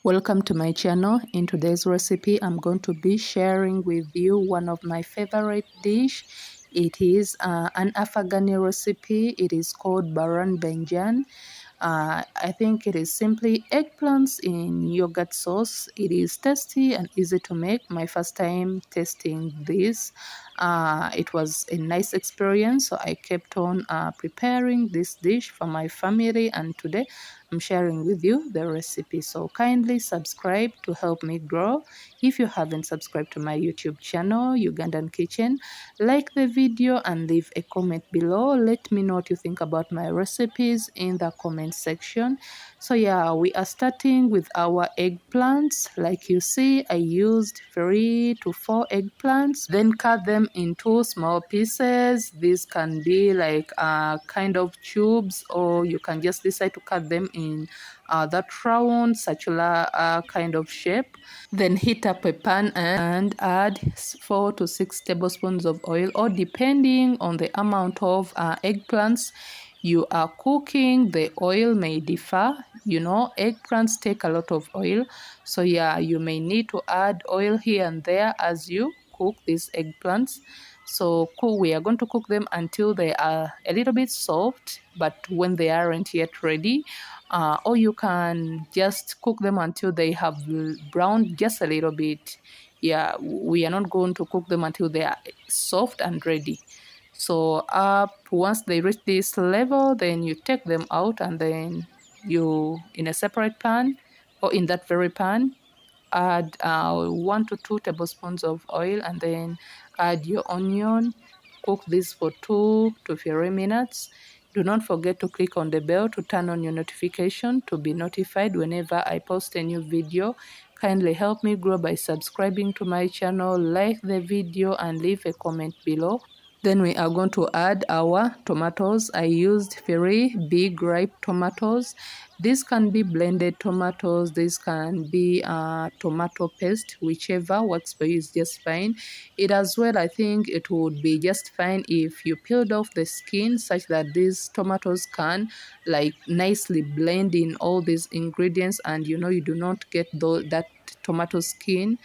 Welcome to my channel. In today's recipe, I'm going to be sharing with you one of my favorite dish. It is an Afghani recipe. It is called banjan. I think it is simply eggplants in yogurt sauce. It is tasty and easy to make. My first time tasting this. It was a nice experience, so I kept on preparing this dish for my family, and today I'm sharing with you the recipe. So kindly subscribe to help me grow. If you haven't subscribed to my YouTube channel, Ugandan Kitchen, like the video and leave a comment below. Let me know what you think about my recipes in the comment section. So yeah, we are starting with our eggplants. Like you see, I used 3 to 4 eggplants, then cut them into small pieces. These can be like kind of tubes, or you can just decide to cut them in that round circular kind of shape. Then heat up a pan and add 4 to 6 tablespoons of oil, or depending on the amount of eggplants you are cooking, the oil may differ. You know, eggplants take a lot of oil, so yeah, you may need to add oil here and there as you cook these eggplants. So we are going to cook them until they are a little bit soft, but when they aren't yet ready, or you can just cook them until they have browned just a little bit. Yeah, we are not going to cook them until they are soft and ready. So once they reach this level, then you take them out, and then you, in a separate pan or in that very pan, add 1 to 2 tablespoons of oil, and then add your onion. Cook this for 2 to 3 minutes. Do not forget to click on the bell to turn on your notification to be notified whenever I post a new video. Kindly help me grow by subscribing to my channel, like the video, and leave a comment below. Then we are going to add our tomatoes. I used 3 big ripe tomatoes. This can be blended tomatoes. This can be tomato paste, whichever works for you is just fine. It as well, I think it would be just fine if you peeled off the skin, such that these tomatoes can like nicely blend in all these ingredients, and you know, you do not get that tomato skin.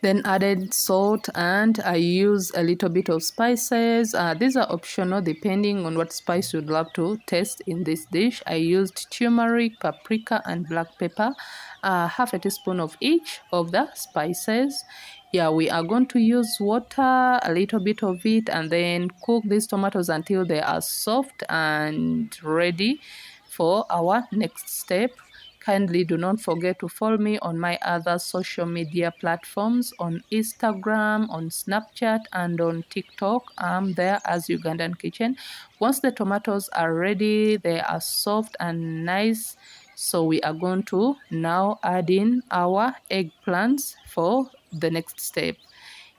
Then added salt, and I use a little bit of spices. These are optional depending on what spice you'd love to taste in this dish. I used turmeric, paprika, and black pepper, half a teaspoon of each of the spices. Yeah, we are going to use water, a little bit of it, and then cook these tomatoes until they are soft and ready for our next step. Kindly do not forget to follow me on my other social media platforms, on Instagram, on Snapchat, and on TikTok. I'm there as Ugandan Kitchen. Once the tomatoes are ready, they are soft and nice. So we are going to now add in our eggplants for the next step.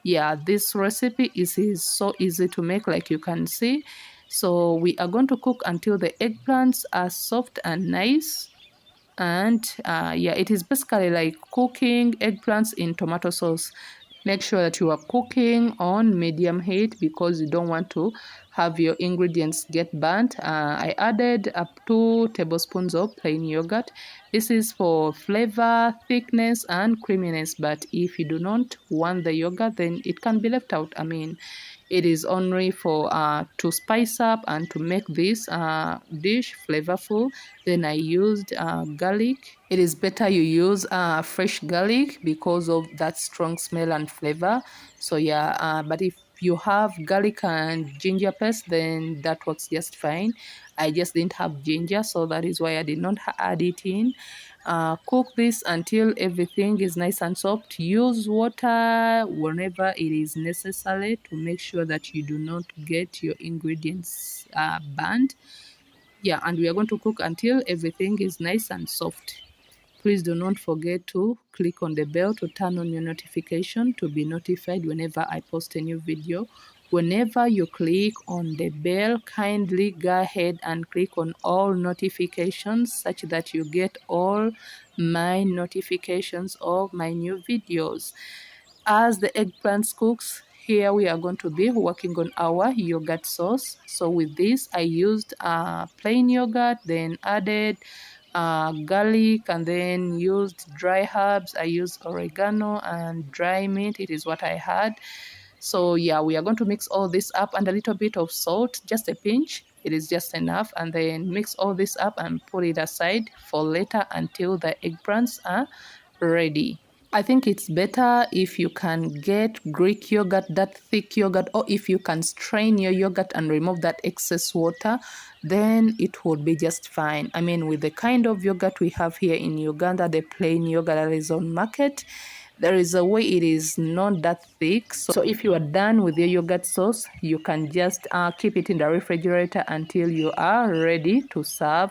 Yeah, this recipe is so easy to make, like you can see. So we are going to cook until the eggplants are soft and nice. And yeah, it is basically like cooking eggplants in tomato sauce. Make sure that you are cooking on medium heat, because you don't want to have your ingredients get burnt. I added up 2 tablespoons of plain yogurt. This is for flavor, thickness, and creaminess, but if you do not want the yogurt, then it can be left out. I mean, it is only for to spice up and to make this dish flavorful. Then I used garlic. It is better you use fresh garlic because of that strong smell and flavor. So yeah, but if you have garlic and ginger paste, then that works just fine. I just didn't have ginger, so that is why I did not add it in. Cook this until everything is nice and soft. Use water whenever it is necessary to make sure that you do not get your ingredients burnt. Yeah, and we are going to cook until everything is nice and soft. Please do not forget to click on the bell to turn on your notification to be notified whenever I post a new video. Whenever you click on the bell, kindly go ahead and click on all notifications, such that you get all my notifications of my new videos. As the eggplant cooks, here we are going to be working on our yogurt sauce. So with this, I used plain yogurt, then added garlic, and then used dry herbs. I used oregano and dry mint. It is what I had. So yeah, we are going to mix all this up, and a little bit of salt, just a pinch. It is just enough, and then mix all this up and put it aside for later until the eggplants are ready. I think it's better if you can get Greek yogurt, that thick yogurt, or if you can strain your yogurt and remove that excess water, then it would be just fine. I mean, with the kind of yogurt we have here in Uganda, the plain yogurt that is on market, there is a way it is not that thick. So if you are done with your yogurt sauce, you can just keep it in the refrigerator until you are ready to serve.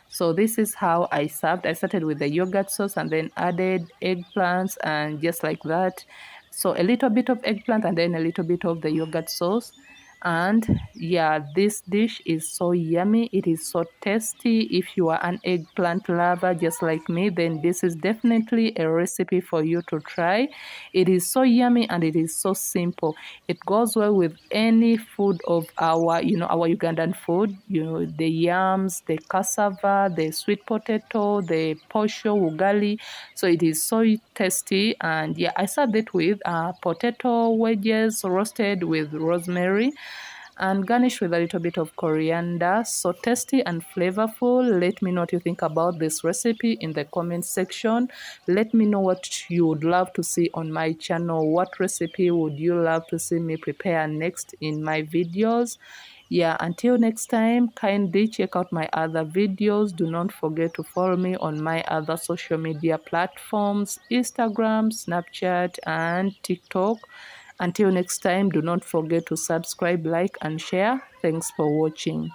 So this is how I served. I started with the yogurt sauce and then added eggplants and just like that. So a little bit of eggplant and then a little bit of the yogurt sauce. And yeah, this dish is so yummy. It is so tasty. If you are an eggplant lover just like me, then this is definitely a recipe for you to try. It is so yummy and it is so simple. It goes well with any food of our, our Ugandan food, the yams, the cassava, the sweet potato, the posho, ugali. So it is so tasty. And yeah, I served it with potato wedges roasted with rosemary and garnish with a little bit of coriander. So tasty and flavorful. Let me know what you think about this recipe in the comment section. Let me know what you would love to see on my channel. What recipe would you love to see me prepare next in my videos? Yeah, until next time, kindly check out my other videos. Do not forget to follow me on my other social media platforms, Instagram, Snapchat, and TikTok. Until next time, do not forget to subscribe, like, and share. Thanks for watching.